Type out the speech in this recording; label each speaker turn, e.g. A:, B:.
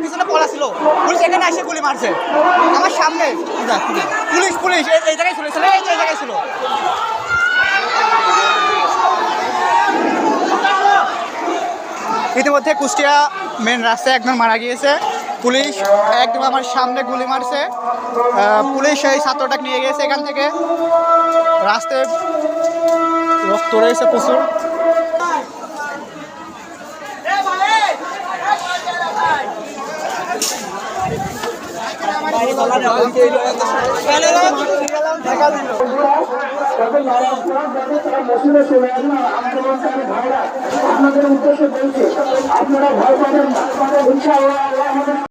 A: পিছনে পলা ছিল পুলিশ এখানে এসে গুলি মারছে আমার সামনে পুলিশ এই জায়গায় ছিল এই জায়গায় ছিল ইতিমধ্যে কুষ্টিয়া মেন রাস্তায় একজন মারা গিয়েছে পুলিশ একদম আমার সামনে গুলি মারছে পুলিশ এই ছাত্রটাকে নিয়ে গেছে এখান থেকে রাস্তায় রক্ত রয়েছে প্রচুর
B: আপনাদের উদ্দেশ্যে বলছি আপনারা ভয় পাবেন না,